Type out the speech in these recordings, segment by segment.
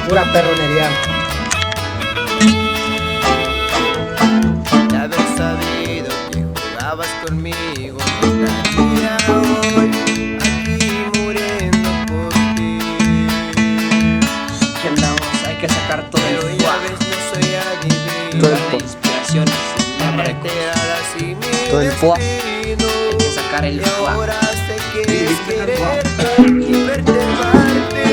Pura perronería. De haber sabido que jugabas conmigo, no estaría hoy aquí muriendo por ti. Que andamos, hay que sacar todo Pero el ya fuá. ves, no soy adivino. Toda la inspiración. Alterar así mi Todo el fuá. destino. Hay que sacar el Y fuá. ahora sé que es quererte y verte parte.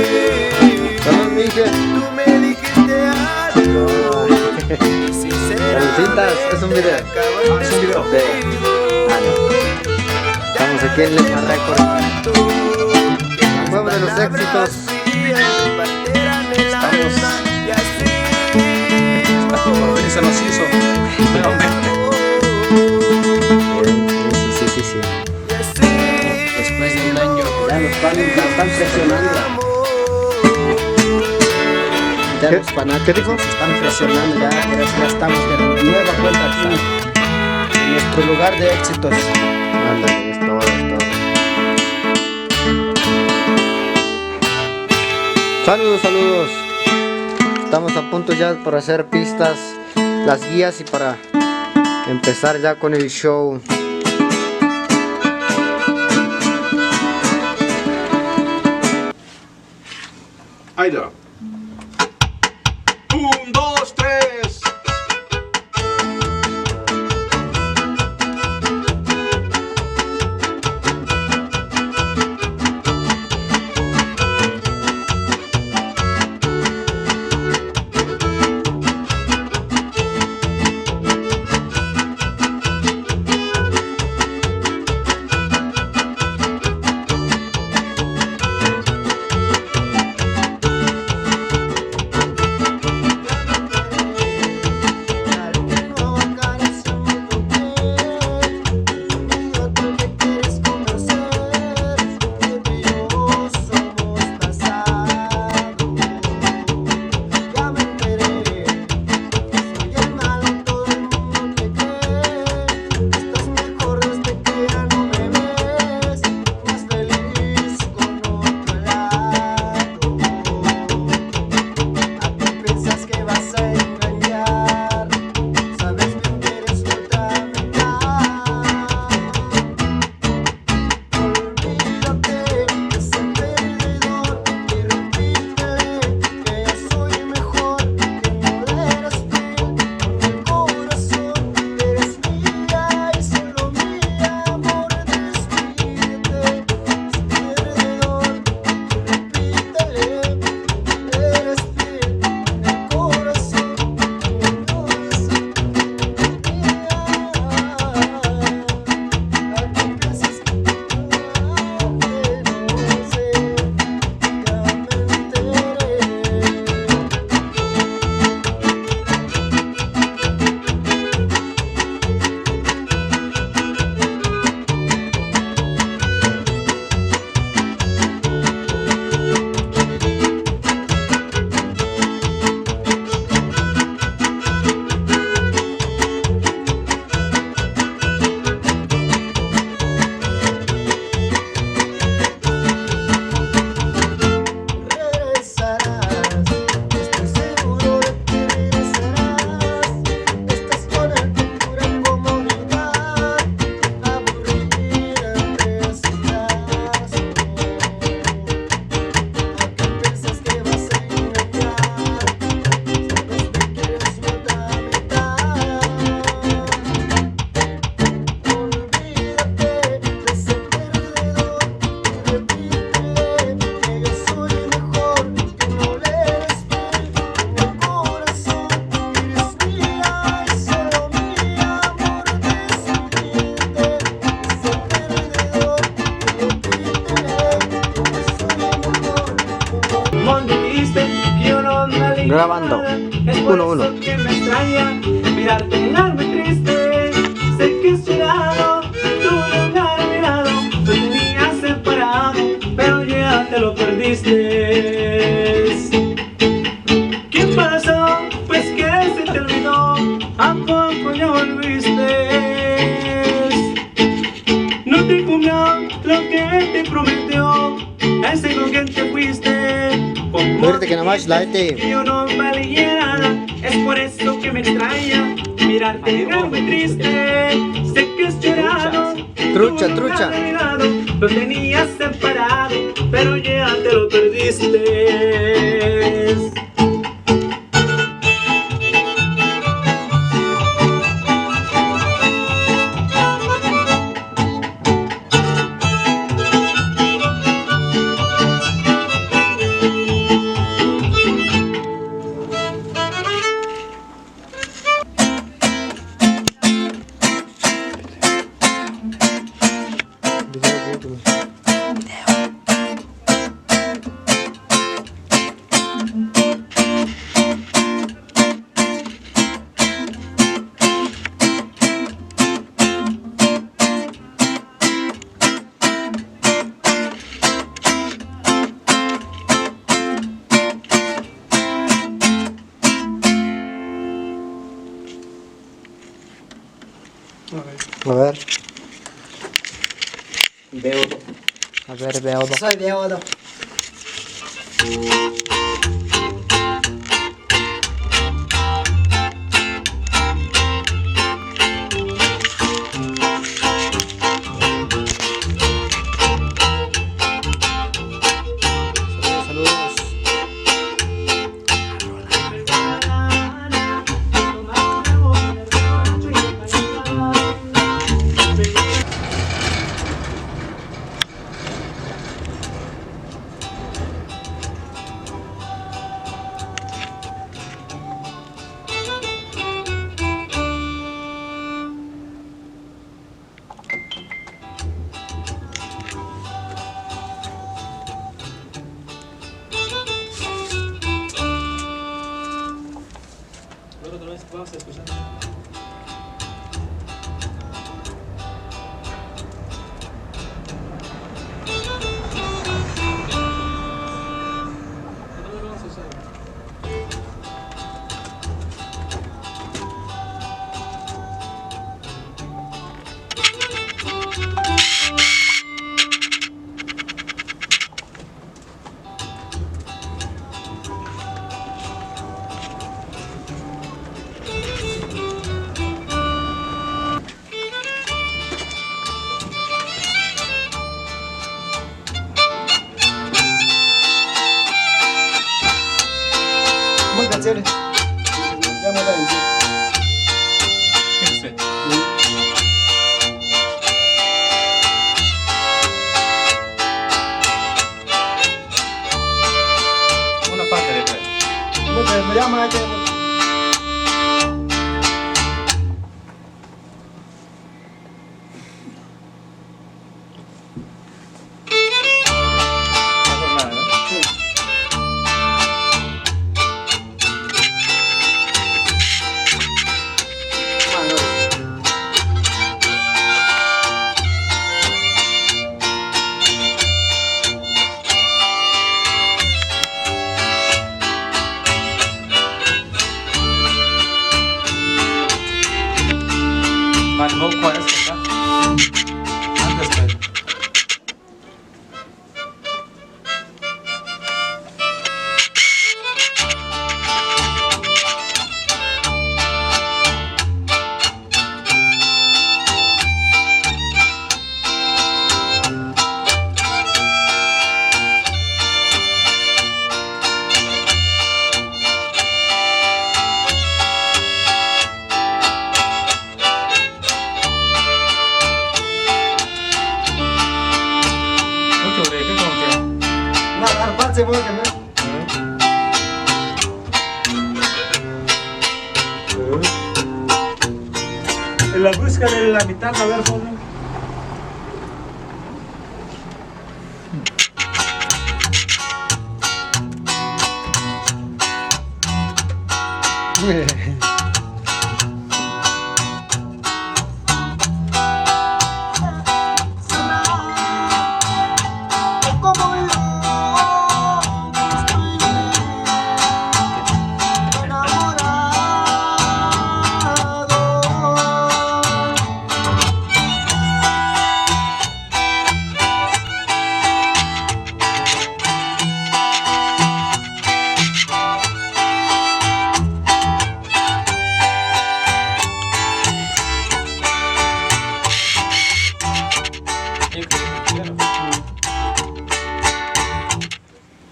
Vamos, Miguel. Tú me dijiste algo y Saludcitas, es un video. es un video. Estamos aquí en Lesma Records. El juego de los éxitos. Se nos hizo nuevamente. Sí. Después de un año. Ya nos están presionando. Ya los fanáticos nos están presionando. Ya estamos de nueva cuenta aquí. En nuestro lugar de éxitos. Ándale, es todo. Saludos. Estamos a punto ya por hacer pistas, las guías y para empezar ya con el show. Ahí va. 1, 2, 3. Grabando. Es por 1-1. eso que me extraña mirarte mirarme triste. Sé que has llorado, tu lugar a mi lado. Te tenías separado, pero ya te lo perdiste. ¿Qué pasó? Pues que se te olvidó. ¿A poco ya volviste? No te cumplió lo que te prometió. Ese con quien te fuiste. Fíjate que nada más la gente. Que yo no valía nada. Es por eso que me extraña mirarte mirarme triste. Sé que has llorado. Trucha, tu trucha. lugar a mi lado. Lo tenías separado, pero ya te lo perdiste. A ver. Beodo. A ver, veo. Soy Beodo. Saludos. Vamos a escuchar. ¿Cómo canciones? Ya me la vencí. Fíjense. Una parte de tres. ¿Cómo te llamas? No por nada, ¿no? Mandó 40 acá. Antes que. Mucho de qué confía. Nada, aparte, voy a cambiar. En la busca de la mitad, a ver, joder. mire.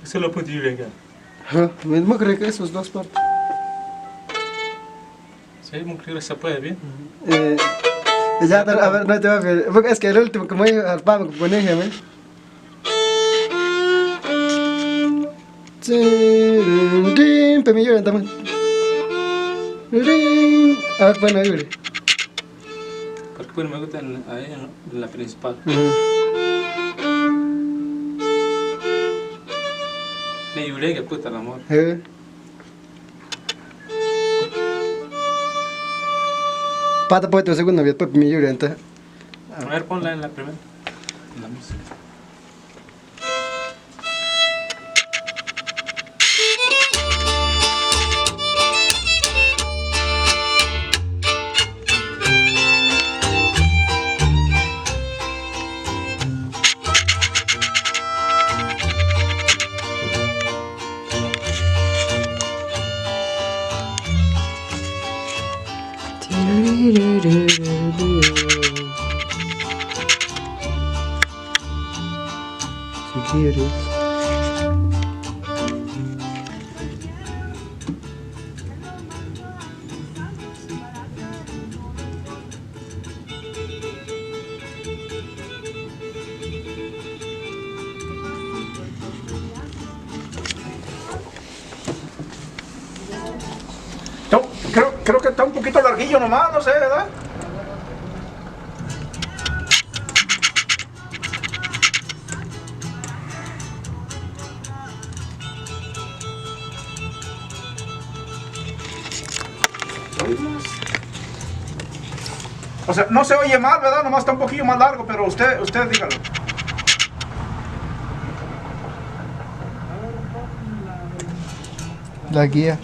Se lo puedo ir acá. Mismo creo que esos dos partes. Sí, creo que se puede bien. Ya, a ver, no te va a ver. Porque es que el último, como dije, al pavo que pone, ¿eh? Pero me lloran también. A ver, bueno, llore. Porque bueno, me gusta ahí, ¿no? La principal. Le lloré que puta el amor. Pata puede tu segunda, después me llora, entonces. A ver, ponla en la primera. En la música. Si quieres. Creo que está un poquito larguillo nomás, no sé, ¿verdad? O sea, no se oye mal, ¿verdad? Nomás está un poquillo más largo, pero usted dígalo. La guía.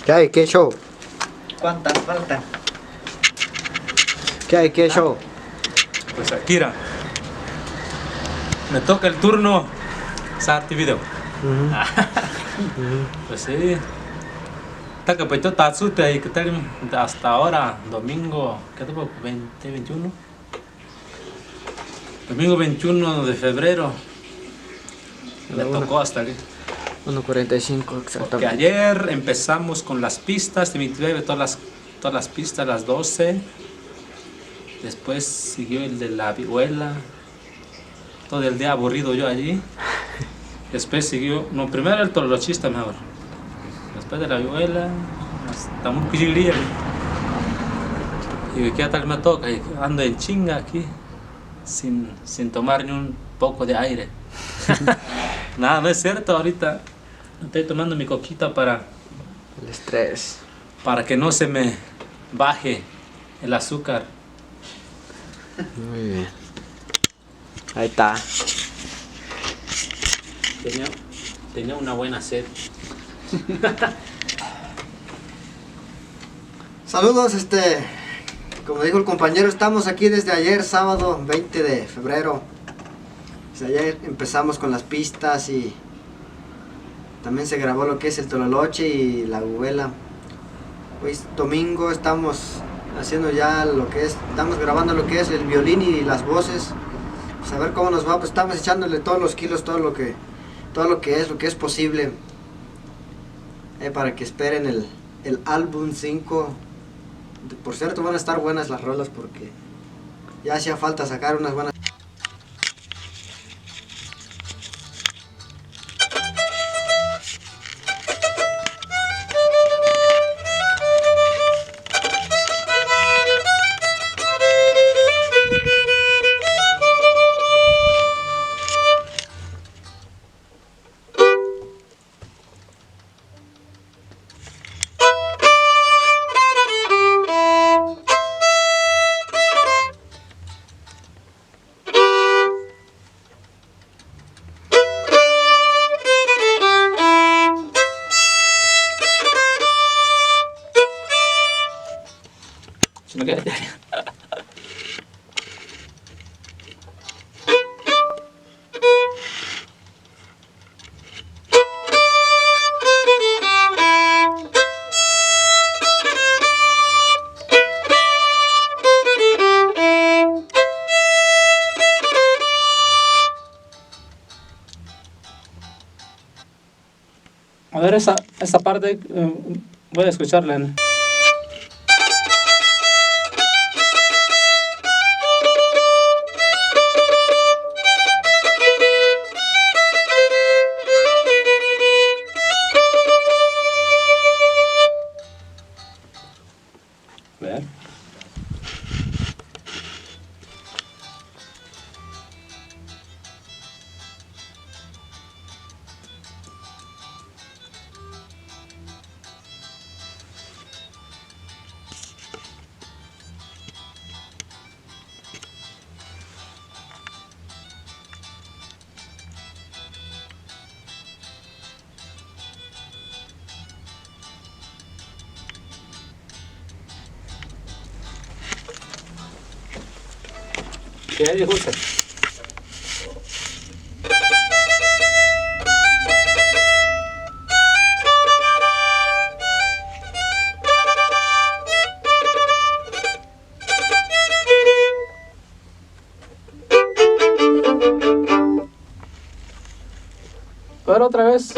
¿Qué hay? ¿Qué show? ¿Cuántas faltan? ¿Qué hay? ¿Qué show? Pues Akira, me toca el turno Sarti Video. Pues sí. Taca pues yo tatsute ahí que tal hasta ahora, domingo, ¿qué te puedo? 21. Domingo 21 de febrero Me tocó hasta aquí. 1:45 Porque exactamente. ayer empezamos con las pistas de mi bebé, todas las pistas, las 12. Después siguió el de la vihuela. Todo el día aburrido yo allí. Después siguió, no, primero el tololochista mejor. Después de la vihuela, hasta un quilliría. Y qué tal me toca, y ando en chinga aquí, sin tomar ni un poco de aire. Nada, no es cierto, ahorita estoy tomando mi coquita para El estrés. que no se me baje el azúcar. Muy bien. Ahí está. Tenía una buena sed. Saludos, como dijo el compañero, estamos aquí desde ayer, sábado 20 de febrero. Desde ayer empezamos con las pistas y también se grabó lo que es el tololoche y la vihuela. Hoy domingo estamos haciendo ya lo que es, estamos grabando lo que es el violín y las voces. Pues a ver cómo nos va, pues estamos echándole todos los kilos, todo lo que es posible. Para que esperen el álbum 5. Por cierto, van a estar buenas las rolas porque ya hacía falta sacar unas buenas. A ver, esa parte voy a escucharla. A ver. ¿Qué dijo usted? A ver, otra vez.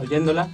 oyéndola.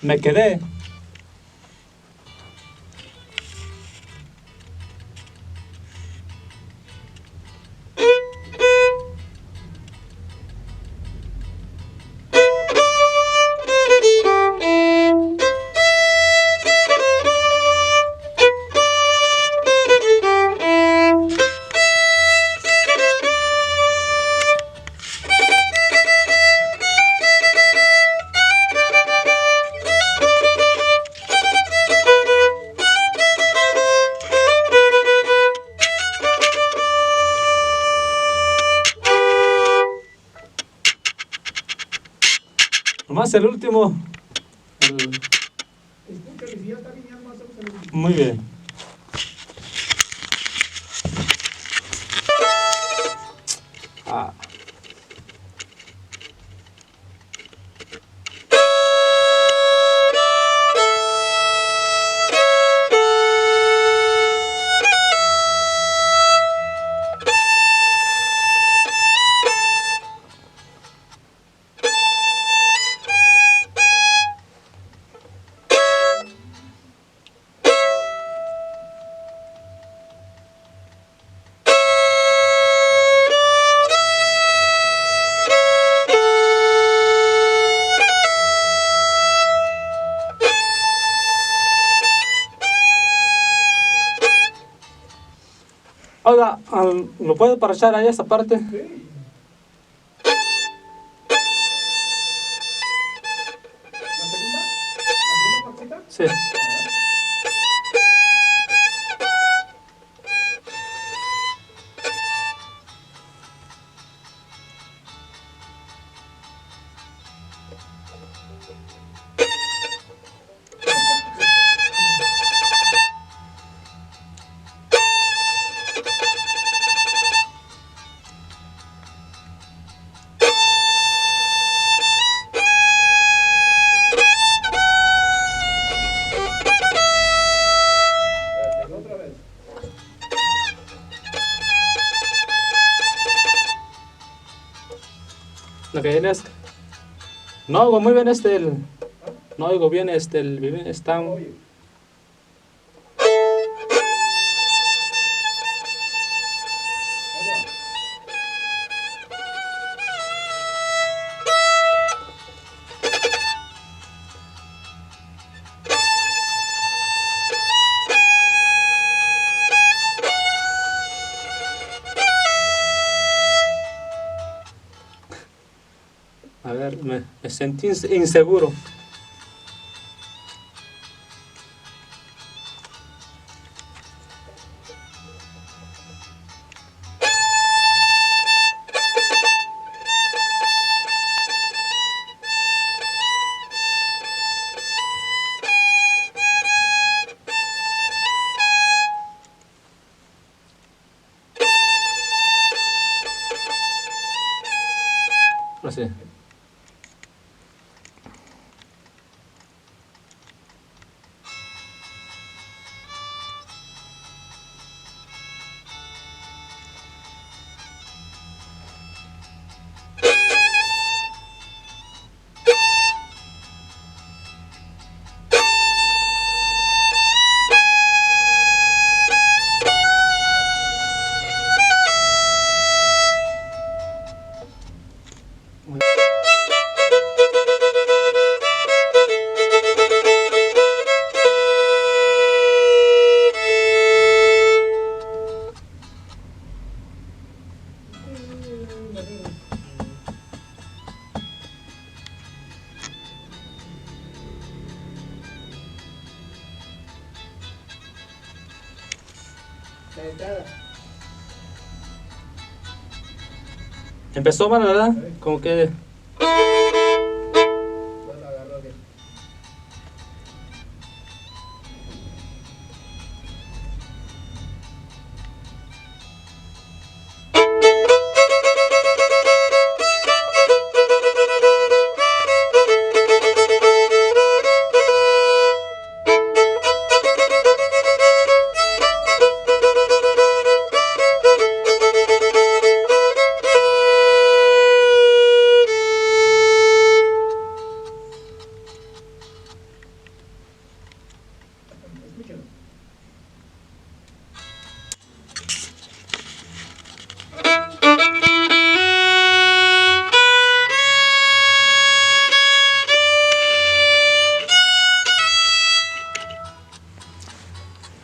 Me quedé. Nomás el último. Muy bien. Ah. Oiga, ¿lo puedo parchar ahí esa parte? Sí. Lo que viene es... No oigo muy bien No oigo bien el... Está... A ver, me sentí inseguro. Así. Empezó mal, ¿verdad? Como que...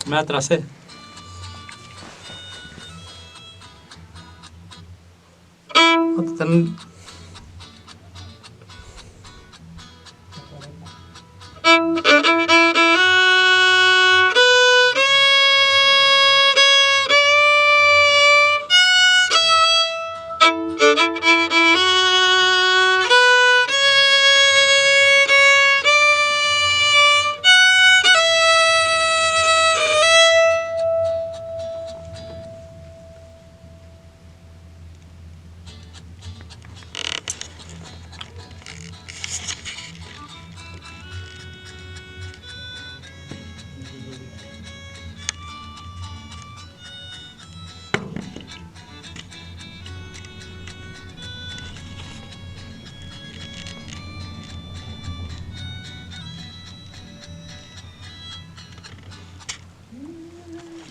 Me atrasé.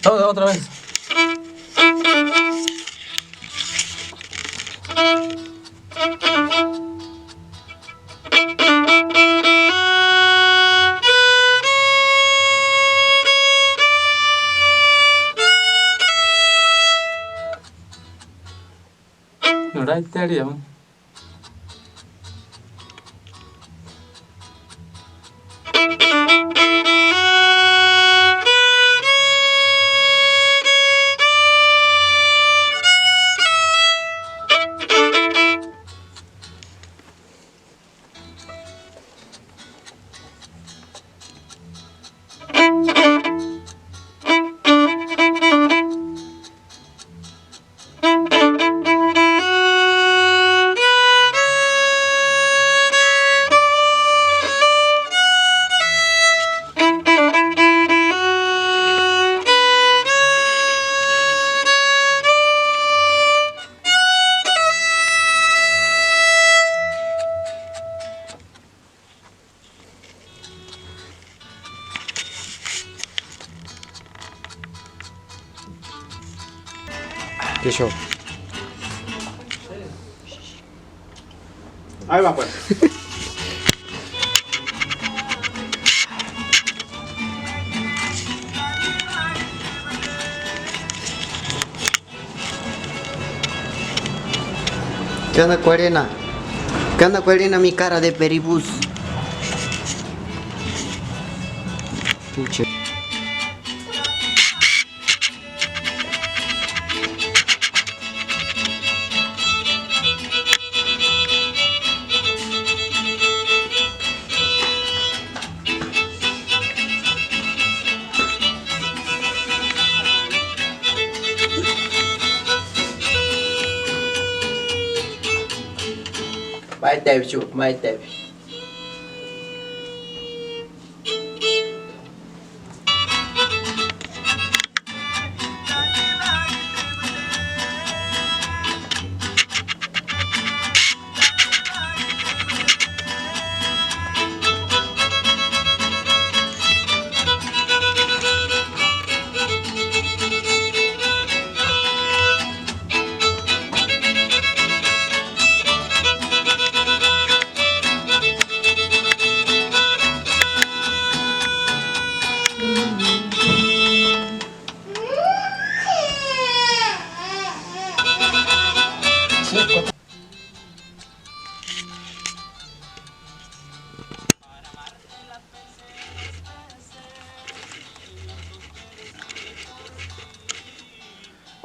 Todo otra vez. Right there, yeah. ¿Qué show? Ahí va pues. ¿Qué onda, Cuarena? ¿Qué onda, Cuarena, mi cara de peribús? Pinche. Mai teve, tio, mai teve.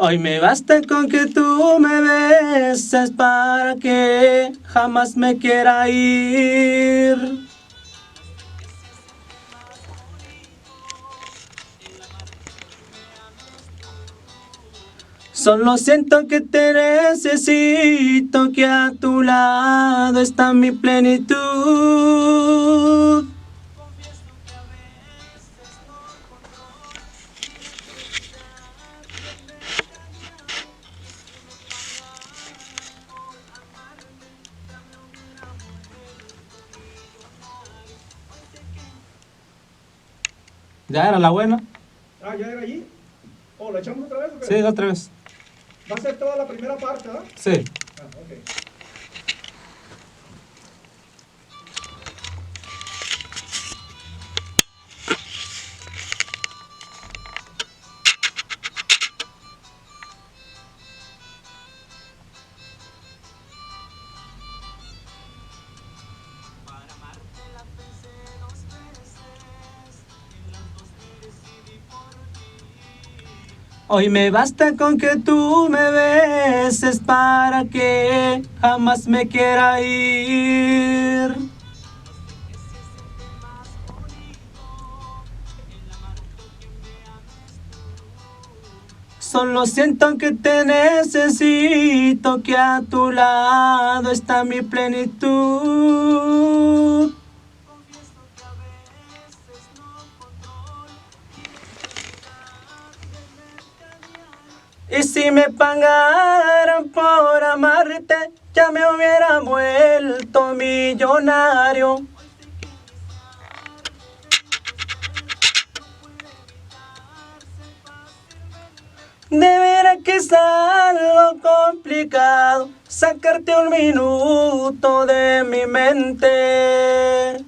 Hoy me basta con que tú me beses para que jamás me quiera ir. Solo siento que te necesito, que a tu lado está mi plenitud. ¿Ya era la buena? Ah, ¿ya era allí? ¿O la echamos otra vez o qué? Sí, otra vez. Va a ser toda la primera parte, ¿verdad? Sí. Ah, ok. Hoy me basta con que tú me beses para que jamás me quiera ir. Solo siento que te necesito, que a tu lado está mi plenitud. Y si me pagaran por amarte, ya me hubiera vuelto millonario. De veras que es algo complicado sacarte un minuto de mi mente.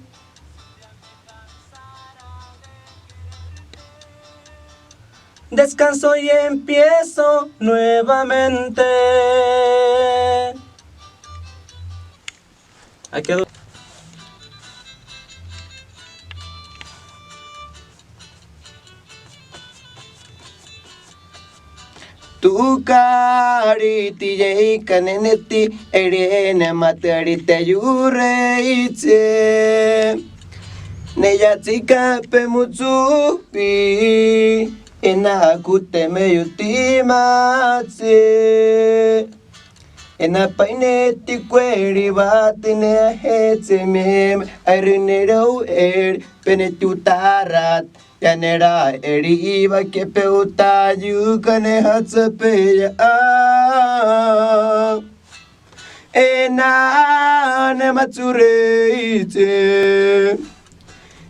Descanso y empiezo nuevamente. Ahí quedó. Tu cariti jai kaneneti erene matarite yureitse Neya chica pemutsupi ena kute meyutimatse ena paineti kweri batine hetse mem arinero peneti utarat yanera iba que peuta yukane hatsapeya ena ne matsureite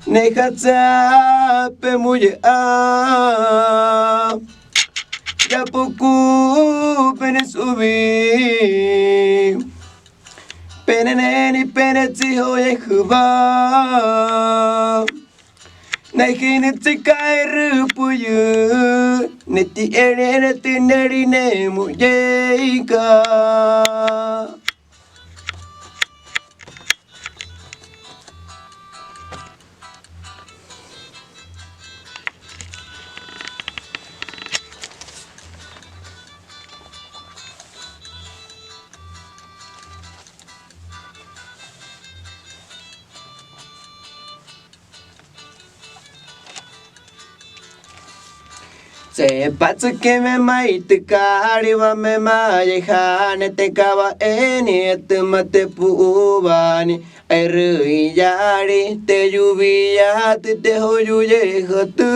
ne hatsape muye ya poku penes ubi peneneni penetsi hoye huba Nahiniti kairu puyu Niti ere tineri ne mujeka Sepatsu que me maite kariwa me maihane te kaba eni te mate puubani Airu yari te yubiya te hoyuye hatu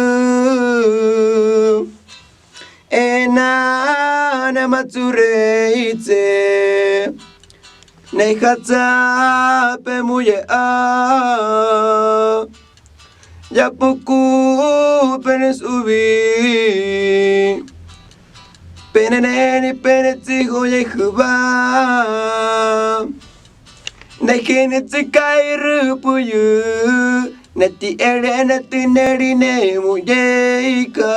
Enane matsureitse Neihatsa pe muye Ya poku penes ubi Peneneni penetsi hoye huba Nehinitsi kairu puyu Neti ere neti neri ne mujeka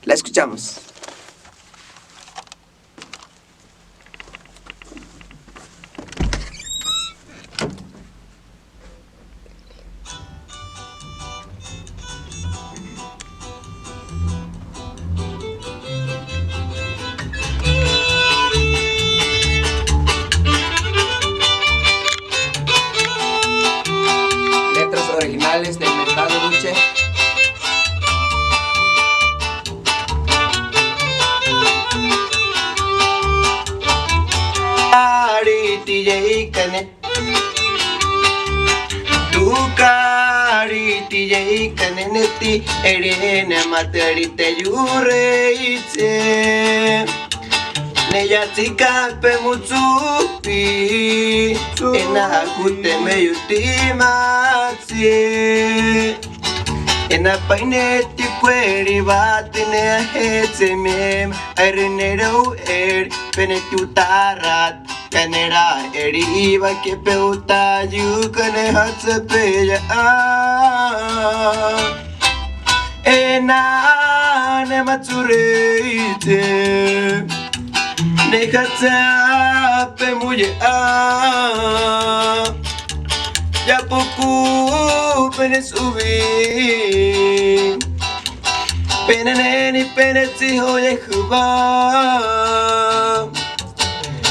La escuchamos. TJ Kane Tu kari TJ Kane neti erene materi te yureitse Neya tika pe mutsupi Ena kute me yutimatsi Ena paineti kweri batine ahetse mem Airinero peneti utarat Kanera iba ke peuta yukane hatsepeya Ena ne matsureite Nehatsa pe muye Ya poku penes ubi Peneneni penetsi hoye huba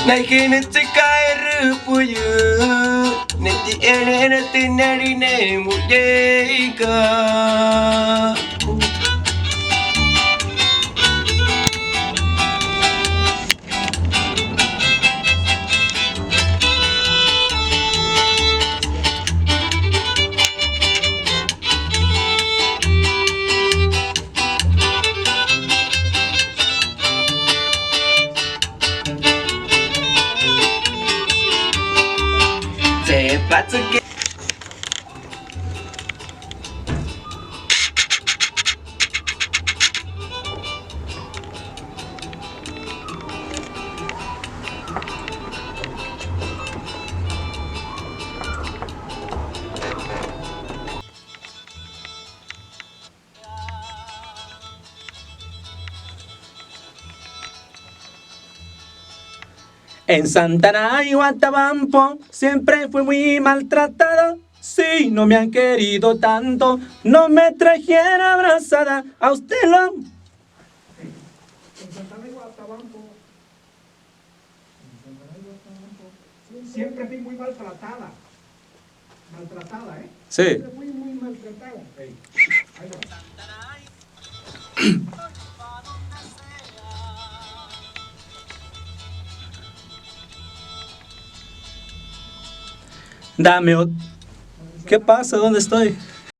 Naikine tsikairu puyu Neti ene tineri ne muyeika Sepatsuke En Santana y Guatabampo siempre fui muy maltratado. Si no me han querido tanto, no me trajera abrazada. A usted lo... En Santana y Guatabampo. Siempre fui muy maltratada. Maltratada, ¿eh? Sí. Siempre fui muy maltratada. Hey. Ahí va. Dame otro. ¿Qué pasa? ¿Dónde estoy?